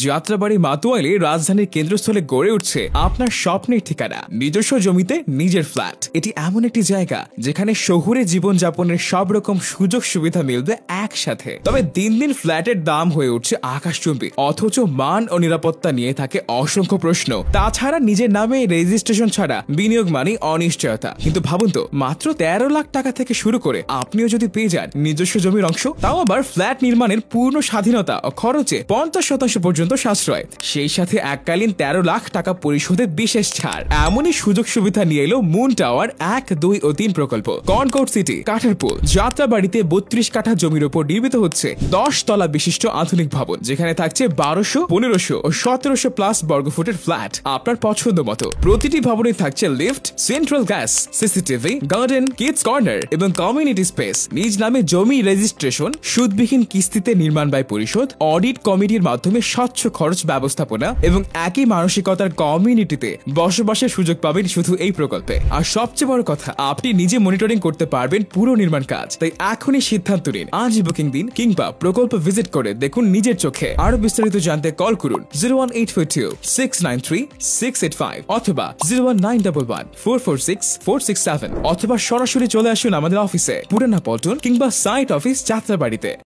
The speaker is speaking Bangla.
যাত্রাবাড়ি মাতুয়াইলে রাজধানীর কেন্দ্রস্থলে গড়ে উঠছে আপনার স্বপ্নের ঠিকানা, নিজস্ব জমিতে নিজের ফ্ল্যাট। এটি এমন একটি জায়গা যেখানে শহুরে জীবনযাপনের সব রকম সুযোগ সুবিধা মিলবে একসাথে। তবে দিন দিন ফ্ল্যাটের দাম হয়ে উঠছে আকাশচুম্বী, অথচ মান ও নিরাপত্তা নিয়ে থাকে অসংখ্য প্রশ্ন। তাছাড়া নিজের নামে রেজিস্ট্রেশন ছাড়া বিনিয়োগ মানে অনিশ্চয়তা। কিন্তু ভাবুন তো, মাত্র 13 লাখ টাকা থেকে শুরু করে আপনিও যদি পেয়ে যান নিজস্ব জমির অংশ, তাও আবার ফ্ল্যাট নির্মাণের পূর্ণ স্বাধীনতা ও খরচে 50% পর্যন্ত সাশ্রয়, সেই সাথে এককালীন 13 লাখ টাকা পরিশোধে বিশেষ ছাড়। এমনই সুযোগ সুবিধা নিয়ে এলো মুন টাওয়ার 1, 2 ও 3 প্রকল্প। কনকর্ড সিটি, কাঠারপুল, যাত্রাবাড়িতে 32 কাঠা জমির উপর নির্মিত হচ্ছে 10 তলা বিশিষ্ট আধুনিক ভবন, যেখানে থাকছে 1200, 1500 ও 1700 প্লাস বর্গফুটের ফ্ল্যাট আপনার পছন্দ মতো। প্রতিটি ভবনে থাকছে lift, central gas, CCTV, garden, kids corner এবং কমিউনিটি স্পেস। নিজ নামে জমি রেজিস্ট্রেশন, সুদবিহীন কিস্তিতে নির্মাণ ব্যয় পরিশোধ, অডিট কমিটির মাধ্যমে স্বচ্ছ খরচ ব্যবস্থাপনা এবং একই মানসিকতার কমিউনিটিতে বসবাসের সুযোগ পাবেন শুধু এই প্রকল্পে। আর সবচেয়ে বড় কথা, আপনি নিজে মনিটরিং করতে পারবেন পুরো নির্মাণ কাজ। তাই এখনই সিদ্ধান্ত নিন, আজই বুকিং দিন কিংবা প্রকল্প ভিজিট করে দেখুন নিজের চোখে। আরো বিস্তারিত জানতে কল করুন 01842 693 685 অথবা 01911 446 467 অথবা সরাসরি চলে আসুন আমাদের অফিসে, পুরানা পল্টন কিংবা সাইট অফিস যাত্রাবাড়িতে।